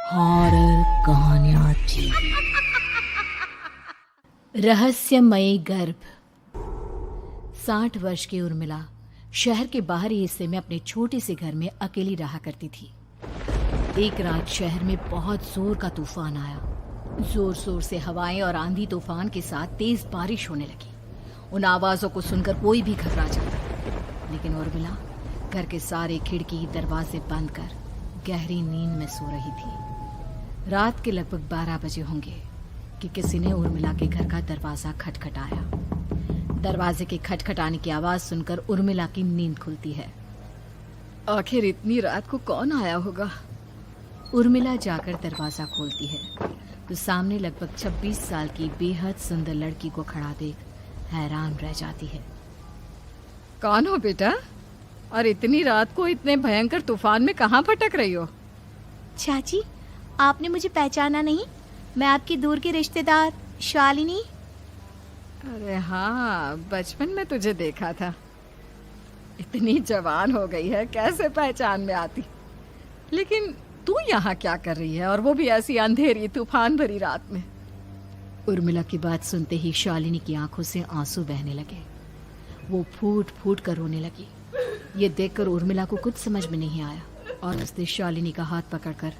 Horror कहानियां थी। रहस्यमयी गर्भ। 60 वर्ष की उर्मिला शहर के बाहरी हिस्से में अपने छोटे से घर में अकेली रहा करती थी। एक रात शहर में बहुत जोर का तूफान आया। जोर जोर से हवाएं और आंधी तूफान के साथ तेज बारिश होने लगी। उन आवाजों को सुनकर कोई भी घबरा जाता, लेकिन उर्मिला घर के सारे खिड़की दरवाजे बंद कर गहरी नींद में सो रही थी। रात के लगभग 12 बजे होंगे कि किसी ने उर्मिला के घर का दरवाजा खटखटाया। दरवाजे के खटखटाने की आवाज सुनकर उर्मिला की नींद खुलती है। आखिर इतनी रात को कौन आया होगा? उर्मिला जाकर दरवाजा खोलती है तो सामने लगभग 26 साल की बेहद सुंदर लड़की को खड़ा देख हैरान रह जाती है। कौन हो बेटा, और इतनी रात को इतने भयंकर तूफान में कहाँ भटक रही हो? चाची, आपने मुझे पहचाना नहीं? मैं आपकी दूर की रिश्तेदार शालिनी। अरे हाँ, बचपन में तुझे देखा था। इतनी जवान हो गई है, कैसे पहचान में आती? लेकिन तू यहाँ क्या कर रही है, और वो भी ऐसी अंधेरी तूफान भरी रात में? उर्मिला की बात सुनते ही शालिनी की आंखों से आंसू बहने लगे। वो फूट फूट कर रोने लगी। ये देखकर उर्मिला को कुछ समझ में नहीं आया और उसने शालिनी का हाथ पकड़कर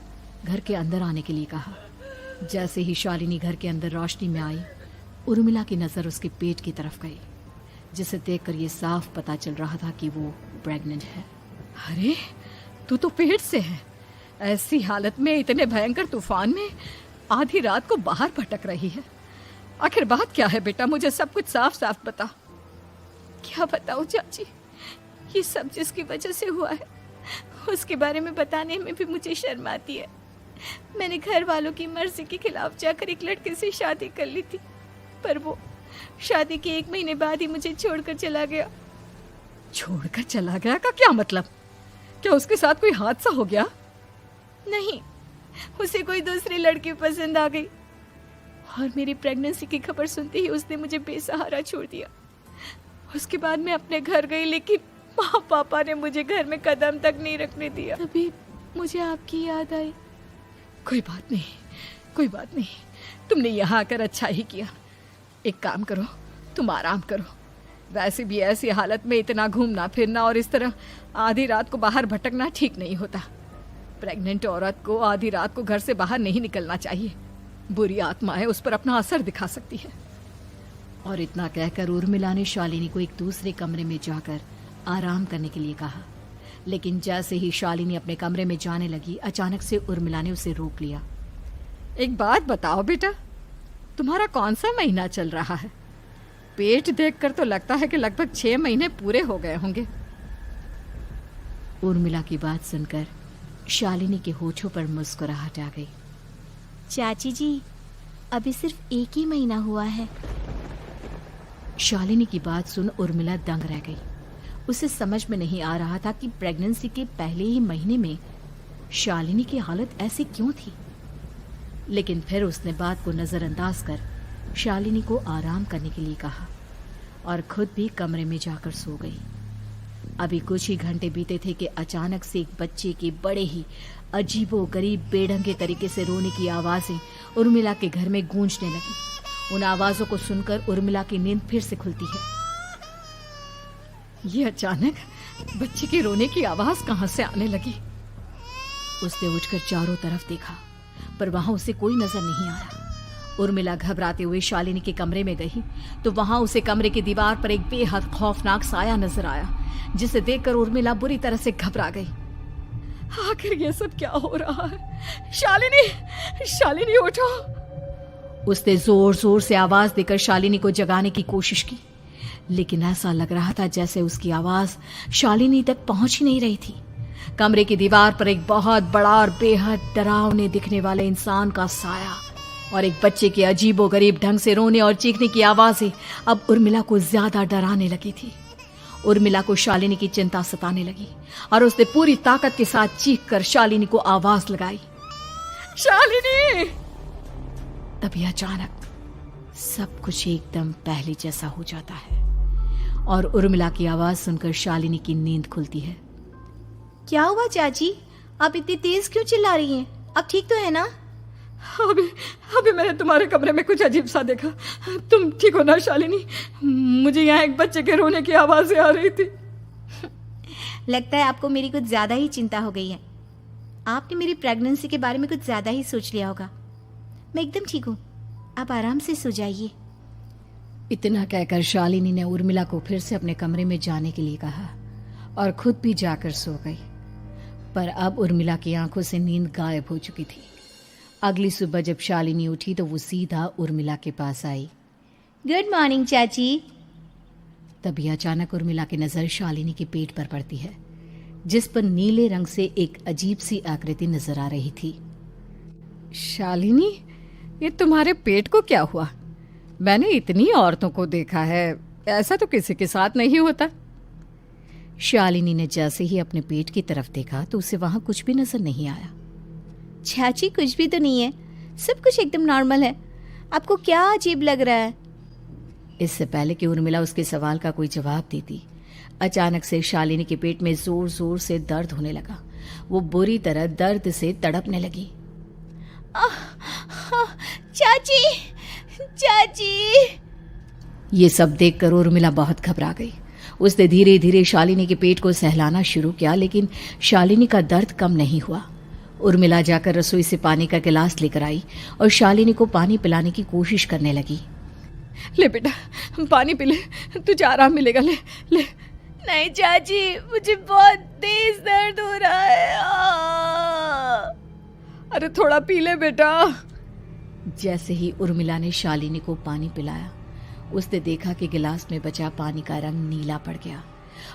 घर के अंदर आने के लिए कहा। जैसे ही शालिनी घर के अंदर रोशनी में आई, उर्मिला की नजर उसके पेट की तरफ गई, जिसे देखकर ये साफ पता चल रहा था कि वो प्रेग्नेंट है। अरे, तू तो पेट से है। ऐसी हालत में इतने भयंकर तूफान में आधी रात को बाहर भटक रही है। आखिर बात क्या है बेटा, मुझे सब कुछ साफ साफ बता। क्या बताऊं चाची, ये सब जिसकी वजह से हुआ है उसके बारे में बताने में भी मुझे शर्म आती है। मैंने घर वालों की मर्जी के खिलाफ जाकर एक लड़के से शादी कर ली थी, पर वो शादी के 1 महीने बाद ही मुझे छोड़कर चला गया। छोड़कर चला गया का क्या मतलब? क्या उसके साथ कोई हादसा हो गया? नहीं, उसे कोई दूसरी लड़की पसंद आ गई और मेरी प्रेगनेंसी की खबर सुनते ही उसने मुझे बेसहारा छोड़ दिया। उसके बाद मैं अपने घर गई, लेकिन माँ पापा ने मुझे घर में कदम तक नहीं रखने दिया। तभी मुझे आपकी याद आई। कोई बात नहीं, कोई बात नहीं, तुमने यहाँ आकर अच्छा ही किया। एक काम करो, तुम आराम करो। वैसे भी ऐसी हालत में इतना घूमना फिरना और इस तरह आधी रात को बाहर भटकना ठीक नहीं होता। प्रेग्नेंट औरत को आधी रात को घर से बाहर नहीं निकलना चाहिए। बुरी आत्माएं उस पर अपना असर दिखा सकती है। और इतना कहकर उर्मिला ने शालिनी को एक दूसरे कमरे में जाकर आराम करने के लिए कहा। लेकिन जैसे ही शालिनी अपने कमरे में जाने लगी, अचानक से उर्मिला ने उसे रोक लिया। एक बात बताओ बेटा, तुम्हारा कौन सा महीना चल रहा है? पेट देखकर तो लगता है कि लगभग 6 महीने पूरे हो गए होंगे। उर्मिला की बात सुनकर शालिनी के होठों पर मुस्कुराहट आ गई। चाची जी, अभी सिर्फ 1 ही महीना हुआ है। शालिनी की बात सुन उर्मिला दंग रह गई। उसे समझ में नहीं आ रहा था कि प्रेगनेंसी के पहले ही महीने में शालिनी की हालत ऐसी क्यों थी। लेकिन फिर उसने बात को नजरअंदाज कर शालिनी को आराम करने के लिए कहा और खुद भी कमरे में जाकर सो गई। अभी कुछ ही घंटे बीते थे कि अचानक से एक बच्चे के बड़े ही अजीबोगरीब बेढंगे तरीके से रोने की आवाजें उर्मिला के घर में गूंजने लगी। उन आवाजों को सुनकर उर्मिला की नींद फिर से खुलती है। ये अचानक बच्चे के रोने की आवाज कहां से आने लगी? उसने उठकर चारों तरफ देखा, पर वहां उसे कोई नजर नहीं आया। उर्मिला घबराते हुए शालिनी के कमरे में गई तो वहां उसे कमरे की दीवार पर एक बेहद खौफनाक साया नजर आया, जिसे देखकर उर्मिला बुरी तरह से घबरा गई। आखिर ये सब क्या हो रहा है? शालिनी, शालिनी उठो! उसने जोर जोर से आवाज देकर शालिनी को जगाने की कोशिश की, लेकिन ऐसा लग रहा था जैसे उसकी आवाज शालिनी तक पहुंच ही नहीं रही थी। कमरे की दीवार पर एक बहुत बड़ा और बेहद डरावने दिखने वाले इंसान का साया और एक बच्चे के अजीबोगरीब ढंग से रोने और चीखने की आवाजें अब उर्मिला को ज्यादा डराने लगी थी। उर्मिला को शालिनी की चिंता सताने लगी और उसने पूरी ताकत के साथ चीखकर शालिनी को आवाज लगाई, शालिनी! तभी अचानक सब कुछ एकदम पहले जैसा हो जाता है और उर्मिला की आवाज सुनकर शालिनी की नींद खुलती है। क्या हुआ चाची, आप इतनी तेज क्यों चिल्ला रही हैं? अब ठीक तो है ना? अभी अभी मैंने तुम्हारे कमरे में कुछ अजीब सा देखा। तुम ठीक हो ना शालिनी? मुझे यहाँ एक बच्चे के रोने की आवाज़ें आ रही थी। लगता है आपको मेरी कुछ ज़्यादा ही चिंता हो गई है। आपने मेरी प्रेगनेंसी के बारे में कुछ ज़्यादा ही सोच लिया होगा। मैं एकदम ठीक हूँ, आप आराम से सो जाइए। इतना कहकर शालिनी ने उर्मिला को फिर से अपने कमरे में जाने के लिए कहा और खुद भी जाकर सो गई। पर अब उर्मिला की आंखों से नींद गायब हो चुकी थी। अगली सुबह जब शालिनी उठी तो वो सीधा उर्मिला के पास आई। गुड मॉर्निंग चाची। तभी अचानक उर्मिला की नजर शालिनी के पेट पर पड़ती है, जिस पर नीले रंग से एक अजीब सी आकृति नजर आ रही थी। शालिनी, ये तुम्हारे पेट को क्या हुआ? मैंने इतनी औरतों को देखा है, ऐसा तो किसी के साथ नहीं होता। शालिनी ने जैसे ही अपने पेट की तरफ देखा तो उसे वहां कुछ भी नजर नहीं आया। चाची कुछ भी तो नहीं है, सब कुछ एकदम नॉर्मल है। आपको क्या अजीब लग रहा है? इससे पहले कि उर्मिला उसके सवाल का कोई जवाब देती, अचानक से शालिनी के पेट में जोर जोर से दर्द होने लगा। वो बुरी तरह दर्द से तड़पने लगी। चाची, चाची। ये सब देखकर उर्मिला बहुत घबरा गई। उसने धीरे धीरे शालिनी के पेट को सहलाना शुरू किया, लेकिन शालिनी का दर्द कम नहीं हुआ। उर्मिला जाकर रसोई से पानी का गिलास लेकर आई और शालिनी को पानी पिलाने की कोशिश करने लगी। ले बेटा, पानी पी ले, तुझे आराम मिलेगा। ले ले। नहीं चाची, मुझे बहुत तेज दर्द हो रहा है। अरे थोड़ा पी ले बेटा। जैसे ही उर्मिला ने शालिनी को पानी पिलाया, उसने देखा कि गिलास में बचा पानी का रंग नीला पड़ गया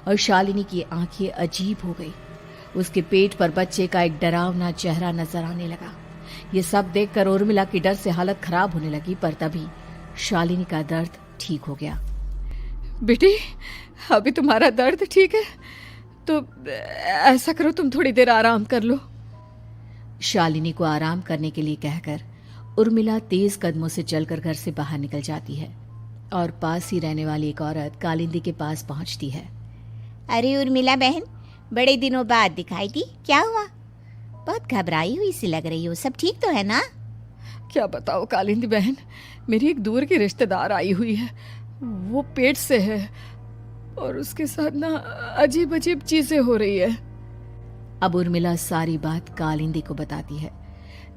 और शालिनी की आंखें अजीब हो गई। उसके पेट पर बच्चे का एक डरावना चेहरा नजर आने लगा। ये सब देखकर उर्मिला की डर से हालत खराब होने लगी, पर तभी शालिनी का दर्द ठीक हो गया। बेटी, अभी तुम्हारा दर्द ठीक है तो ऐसा करो, तुम थोड़ी देर आराम कर लो। शालिनी को आराम करने के लिए कहकर उर्मिला तेज कदमों से चलकर घर से बाहर निकल जाती है और पास ही रहने वाली एक औरत कालिंदी के पास पहुंचती है। अरे उर्मिला बहन, बड़े दिनों बाद दिखाई दी, क्या हुआ? बहुत घबराई हुई सी लग रही हो, सब ठीक तो है ना? क्या बताओ कालिंदी बहन, मेरी एक दूर की रिश्तेदार आई हुई है। वो पेट से है और उसके साथ ना अजीब अजीब चीजें हो रही है। अब उर्मिला सारी बात कालिंदी को बताती है,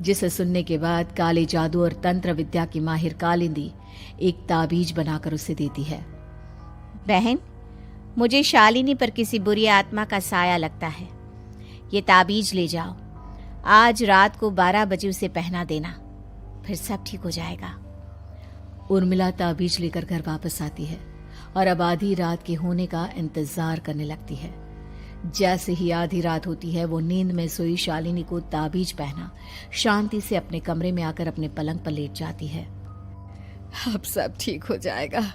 जिसे सुनने के बाद काले जादू और तंत्र विद्या की माहिर कालिंदी एक ताबीज बनाकर उसे देती है। बहन, मुझे शालिनी पर किसी बुरी आत्मा का साया लगता है। ये ताबीज ले जाओ, आज रात को 12 बजे उसे पहना देना, फिर सब ठीक हो जाएगा। उर्मिला ताबीज लेकर घर वापस आती है और अब आधी रात के होने का इंतजार करने लगती है। जैसे ही आधी रात होती है, वो नींद में सोई शालिनी को ताबीज पहना शांति से अपने कमरे में आकर अपने पलंग पर लेट जाती है। अब सब ठीक हो जाएगा,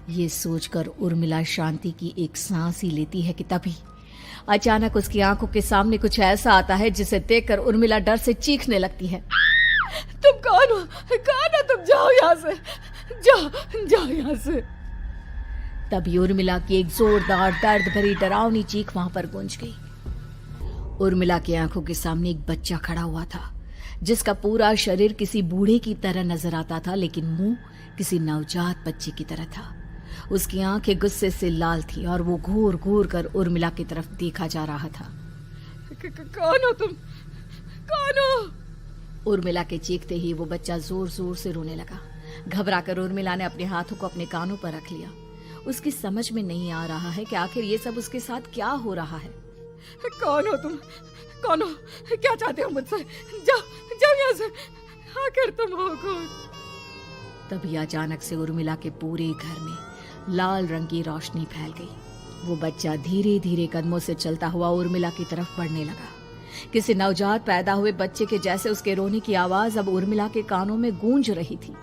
ये सोचकर उर्मिला शांति की एक सांस ही लेती है कि तभी अचानक उसकी आंखों के सामने कुछ ऐसा आता है जिसे देखकर उर्मिला डर से चीखने लगती है। तुम कौन हो? कौन हो तुम? जाओ यहाँ से, जाओ जाओ यहाँ से। तभी उर्मिला की एक जोरदार दर्द भरी डरावनी चीख वहां पर गूंज गई। उर्मिला की आंखों के सामने एक बच्चा खड़ा हुआ था, जिसका पूरा शरीर किसी बूढ़े की तरह नजर आता था, लेकिन मुंह किसी नवजात बच्चे की तरह था। उसकी आंखें गुस्से से लाल थी और वो घूर घूर कर उर्मिला की तरफ देखा जा रहा था। कौन हो तुम? कौन हो? उर्मिला के चीखते ही वो बच्चा जोर जोर से रोने लगा। घबराकर उर्मिला ने अपने हाथों को अपने कानों पर रख लिया। उसकी समझ में नहीं आ रहा है कि आखिर ये सब उसके साथ क्या हो रहा है। कौन हो तुम? कौन हो? क्या चाहते हो मुझसे? जाओ जाओ यहाँ से, आखिर तुम हो कौन? तभी अचानक से उर्मिला के पूरे घर में लाल रंग की रोशनी फैल गई। वो बच्चा धीरे धीरे कदमों से चलता हुआ उर्मिला की तरफ बढ़ने लगा। किसी नवजात पैदा हुए बच्चे के जैसे उसके रोने की आवाज अब उर्मिला के कानों में गूंज रही थी।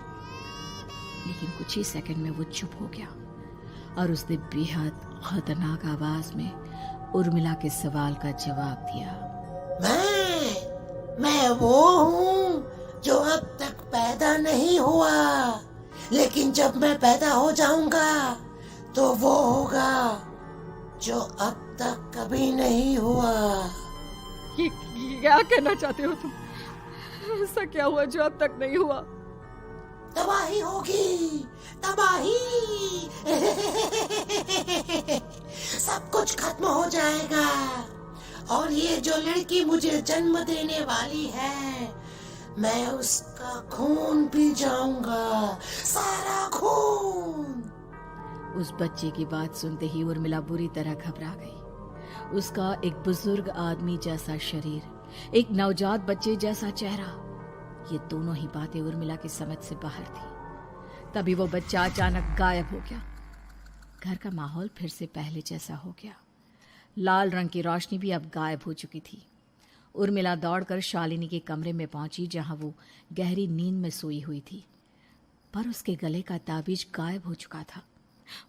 लेकिन कुछ ही सेकंड में वो चुप हो गया और उसने बेहद खतरनाक आवाज में उर्मिला के सवाल का जवाब दिया। मैं वो हूँ जो अब तक पैदा नहीं हुआ, लेकिन जब मैं पैदा हो जाऊंगा तो वो होगा जो अब तक कभी नहीं हुआ। क्या कहना चाहते हो तुम? ऐसा क्या हुआ जो अब तक नहीं हुआ? तबाही होगी, तबाही। सब कुछ खत्म हो जाएगा और ये जो लड़की मुझे जन्म देने वाली है, मैं उसका खून पी जाऊंगा, सारा खून। उस बच्चे की बात सुनते ही उर्मिला बुरी तरह घबरा गई। उसका एक बुजुर्ग आदमी जैसा शरीर, एक नवजात बच्चे जैसा चेहरा, ये दोनों ही बातें उर्मिला की समझ से बाहर थी। तभी वो बच्चा अचानक गायब हो गया। घर का माहौल फिर से पहले जैसा हो गया। लाल रंग की रोशनी भी अब गायब हो चुकी थी। उर्मिला दौड़कर शालिनी के कमरे में पहुंची, जहां वो गहरी नींद में सोई हुई थी, पर उसके गले का ताबीज गायब हो चुका था।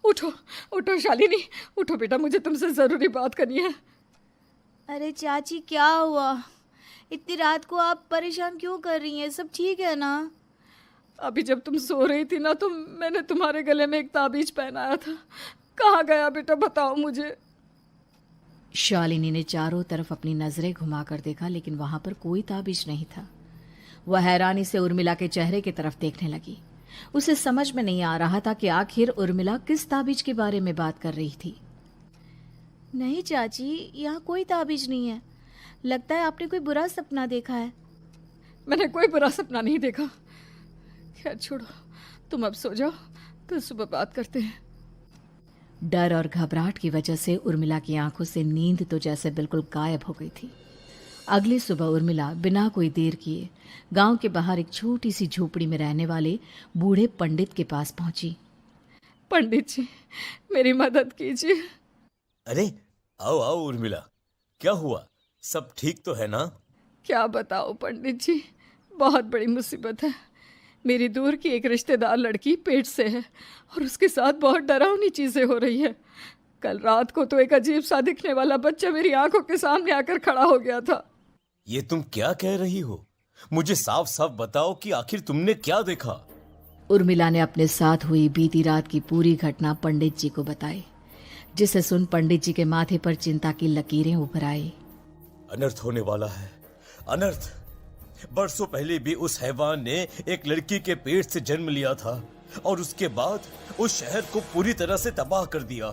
उठो उठो शालिनी, उठो बेटा, मुझे तुमसे जरूरी बात करनी है। अरे चाची क्या हुआ? इतनी रात को आप परेशान क्यों कर रही हैं? सब ठीक है ना? अभी जब तुम सो रही थी ना, तो मैंने तुम्हारे गले में एक ताबीज पहनाया था। कहाँ गया बेटा, बताओ मुझे। शालिनी ने चारों तरफ अपनी नजरें घुमाकर देखा, लेकिन वहां पर कोई ताबीज नहीं था। वह हैरानी से उर्मिला के चेहरे की तरफ देखने लगी। उसे समझ में नहीं आ रहा था कि आखिर उर्मिला किस ताबीज के बारे में बात कर रही थी। नहीं चाची, यहाँ कोई ताबीज नहीं है। लगता है आपने कोई बुरा सपना देखा है। मैंने कोई बुरा सपना नहीं देखा। खैर छोड़ो, तुम अब सो जाओ, कल सुबह बात करते हैं। डर और घबराहट की वजह से उर्मिला की आंखों से नींद तो जैसे बिल्कुल गायब हो गई थी। अगली सुबह उर्मिला बिना कोई देर किए गांव के बाहर एक छोटी सी झोपड़ी में रहने वाले बूढ़े पंडित के पास पहुंची। पंडित जी, मेरी मदद कीजिए। अरे आओ आओ उर्मिला, क्या हुआ? सब ठीक तो है ना? क्या बताओ पंडित जी, बहुत बड़ी मुसीबत है। मेरी दूर की एक रिश्तेदार लड़की पेट से है और उसके साथ बहुत डरावनी चीजें हो रही है। कल रात को तो एक अजीब सा दिखने वाला बच्चा मेरी आंखों के सामने आकर खड़ा हो गया था। ये तुम क्या कह रही हो? मुझे साफ साफ बताओ कि आखिर तुमने क्या देखा? उर्मिला ने अपने साथ हुई बीती रात की पूरी घटना पंडित जी को बताई, जिसे सुन पंडित जी के माथे पर चिंता की लकीरें उभर आई। अनर्थ होने वाला है, अनर्थ। बरसों पहले भी उस हैवान ने एक लड़की के पेट से जन्म लिया था और उसके बाद उस शहर को पूरी तरह से तबाह कर दिया।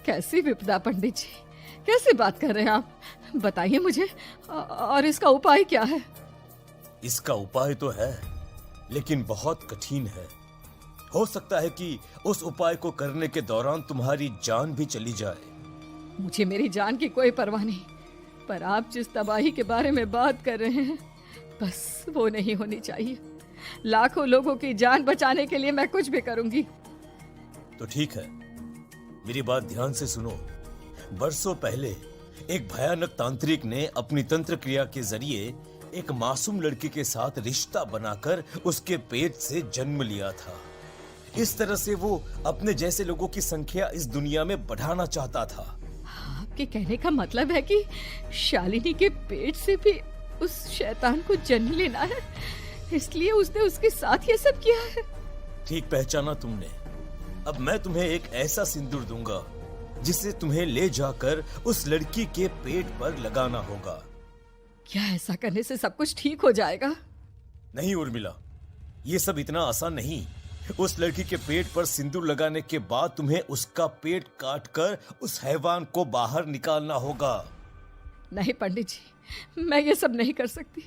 कैसी विपदा पंडित जी, कैसे बात कर रहे हैं आप? बताइए मुझे, और इसका उपाय क्या है? इसका उपाय तो है, लेकिन बहुत कठिन है। हो सकता है कि उस उपाय को करने के दौरान तुम्हारी जान भी चली जाए। मुझे मेरी जान की कोई परवाह नहीं, पर आप जिस तबाही के बारे में बात कर रहे हैं, बस वो नहीं होनी चाहिए। लाखों लोगों की जान बचाने के लिए मैं कुछ भी करूंगी। तो ठीक है, मेरी बात ध्यान से सुनो। बरसों पहले एक भयानक तांत्रिक ने अपनी तंत्र क्रिया के जरिए एक मासूम लड़की के साथ रिश्ता बनाकर उसके पेट से जन्म लिया था। इस तरह से वो अपने जैसे लोगों की संख्या इस दुनिया में बढ़ाना चाहता था। आपके कहने का मतलब है कि शालिनी के पेट से भी उस शैतान को जन्म लेना है, इसलिए उसने उसके साथ ये सब किया है। ठीक पहचाना तुमने। अब मैं तुम्हें एक ऐसा सिंदूर दूंगा जिसे तुम्हें ले जाकर उस लड़की के पेट पर लगाना होगा। क्या ऐसा करने से सब कुछ ठीक हो जाएगा? नहीं उर्मिला, ये सब इतना आसान नहीं। उस लड़की के पेट पर सिंदूर लगाने के बाद तुम्हें उसका पेट काटकर उस हैवान को बाहर निकालना होगा। नहीं पंडित जी, मैं ये सब नहीं कर सकती।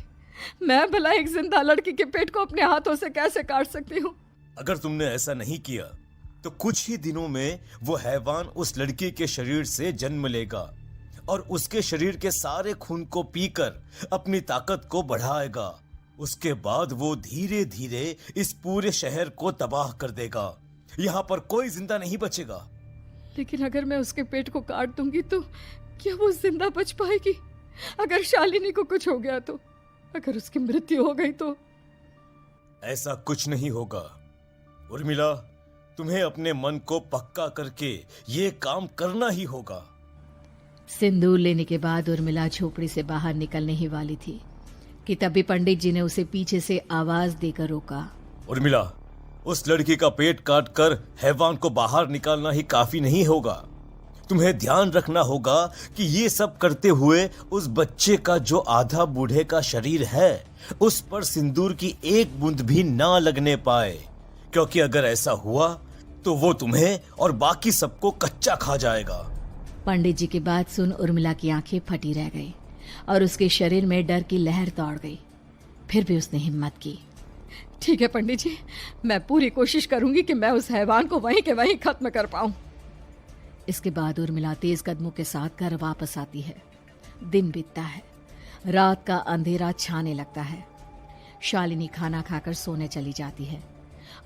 मैं भला एक जिंदा लड़की के पेट को अपने हाथों से कैसे काट सकती हूँ? अगर तुमने ऐसा नहीं किया तो कुछ ही दिनों में वो हैवान उस लड़की के शरीर से जन्म लेगा और उसके शरीर के सारे खून को पीकर अपनी ताकत को बढ़ाएगा। उसके बाद वो धीरे धीरे इस पूरे शहर को तबाह कर देगा। यहाँ पर कोई जिंदा नहीं बचेगा। लेकिन अगर मैं उसके पेट को काट दूंगी तो क्या वो जिंदा बच पाएगी? अगर शालिनी को कुछ हो गया तो, अगर उसकी मृत्यु हो गई तो? ऐसा कुछ नहीं होगा उर्मिला, तुम्हें अपने मन को पक्का करके ये काम करना ही होगा। सिंदूर लेने के बाद उर्मिला झोपड़ी से बाहर निकलने ही वाली थी कि तभी पंडित जी ने उसे पीछे से आवाज देकर रोका। उर्मिला, उस लड़की का पेट काटकर हैवान को बाहर निकालना ही काफी नहीं होगा। तुम्हें ध्यान रखना होगा कि ये सब करते हुए उस बच्चे का जो आधा बूढ़े का शरीर है उस पर सिंदूर की एक बूंद भी ना लगने पाए, क्योंकि अगर ऐसा हुआ तो वो तुम्हें और बाकी सबको कच्चा खा जाएगा। पंडित जी की बात सुन उर्मिला की आंखें फटी रह गई और उसके शरीर में डर की लहर दौड़ गई। फिर भी उसने हिम्मत की। ठीक है पंडित जी, मैं पूरी कोशिश करूंगी कि मैं उस हैवान को वहीं के वहीं खत्म कर पाऊं। इसके बाद उर्मिला तेज कदमों के साथ घर वापस आती है। दिन बीतता है, रात का अंधेरा छाने लगता है। शालिनी खाना खाकर सोने चली जाती है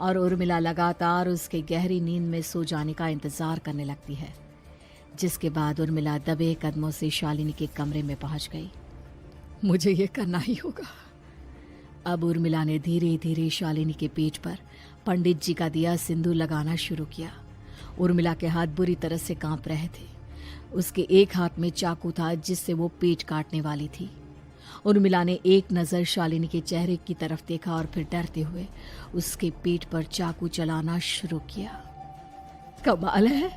और उर्मिला लगातार उसके गहरी नींद में सो जाने का इंतजार करने लगती है, जिसके बाद उर्मिला दबे कदमों से शालिनी के कमरे में पहुंच गई। मुझे ये करना ही होगा। अब उर्मिला ने धीरे धीरे शालिनी के पेट पर पंडित जी का दिया सिंदूर लगाना शुरू किया। उर्मिला के हाथ बुरी तरह से कांप रहे थे। उसके एक हाथ में चाकू था जिससे वो पेट काटने वाली थी। उर्मिला ने एक नज़र शालिनी के चेहरे की तरफ देखा और फिर डरते हुए उसके पेट पर चाकू चलाना शुरू किया। कमाल है,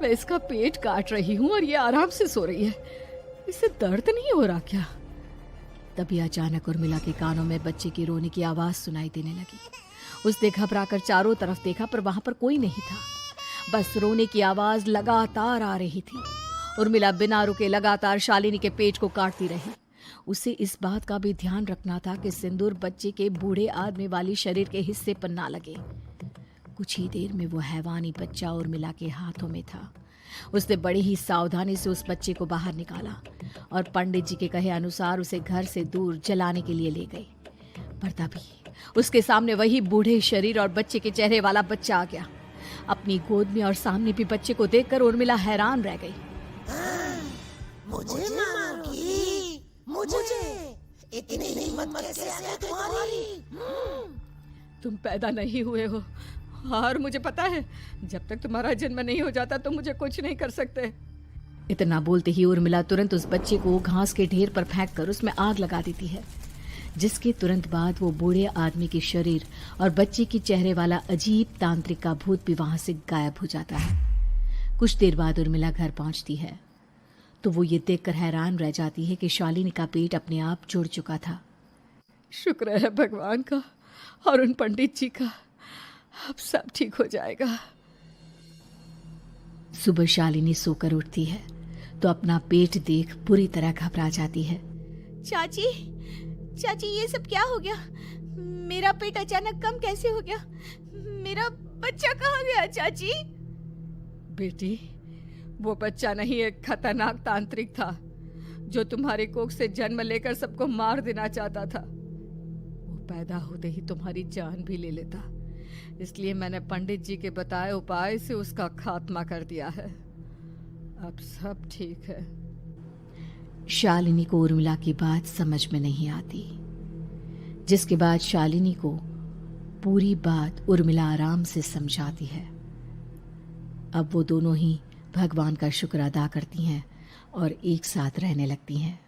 मैं इसका पेट काट रही हूँ और ये आराम से सो रही है। इसे दर्द नहीं हो रहा क्या? तभी अचानक उर्मिला के कानों में बच्चे की रोने की आवाज सुनाई देने लगी। उसने घबराकर चारों तरफ देखा पर वहां पर कोई नहीं था, बस रोने की आवाज लगातार आ रही थी। उर्मिला बिना रुके लगातार शालिनी के पेट को काटती रही। उसे इस बात का भी ध्यान रखना था कि सिंदूर बच्चे के बूढ़े आदमी वाली शरीर के हिस्से पर ना लगे। कुछ ही देर में वो हैवानी बच्चा उर्मिला के हाथों में था। उसने बड़ी ही सावधानी से उस बच्चे को बाहर निकाला और पंडित जी के कहे अनुसार उसे घर से दूर जलाने के लिए ले गई। पर तभी उसके सामने वही बूढ़े शरीर और बच्चे के चेहरे वाला बच्चा आ गया। अपनी गोद में और सामने भी बच्चे को देखकर उर्मिला हैरान रह गई। मुझे मारोगी? मुझे इतनी हिम्मत कैसे आ गई तुम्हारी? तुम पैदा नहीं हुए हो और मुझे पता है जब तक तुम्हारा जन्म नहीं हो जाता तो मुझे कुछ नहीं कर सकते। इतना बोलते ही उर्मिला तुरंत उस बच्चे को घास के ढेर पर फेंक कर उसमें आग लगा देती है, जिसके तुरंत बाद वो बूढ़े आदमी के शरीर और बच्चे के चेहरे वाला अजीब तांत्रिक का भूत भी वहां से गायब हो जाता है। कुछ देर बाद उर्मिला घर पहुंचती है तो वो ये देखकर हैरान रह जाती है कि शालिनी का पेट अपने आप जुड़ चुका था। शुक्र है भगवान का और उन पंडित जी का, अब सब ठीक हो जाएगा। सुबह शालिनी सोकर उठती है तो अपना पेट देख बुरी तरह घबरा जाती है। चाची, चाची ये सब क्या हो गया? मेरा पेट अचानक कम कैसे हो गया? मेरा बच्चा कहाँ गया चाची? बेटी, वो बच्चा नहीं, एक खतरनाक तांत्रिक था जो तुम्हारे कोख से जन्म लेकर सबको मार देना चाहता था। वो पैदा होते ही तुम्हारी जान भी ले लेता, इसलिए मैंने पंडित जी के बताए उपाय से उसका खात्मा कर दिया है। अब सब ठीक है। शालिनी को उर्मिला की बात समझ में नहीं आती, जिसके बाद शालिनी को पूरी बात उर्मिला आराम से समझाती है। अब वो दोनों ही भगवान का शुक्र अदा करती हैं और एक साथ रहने लगती हैं।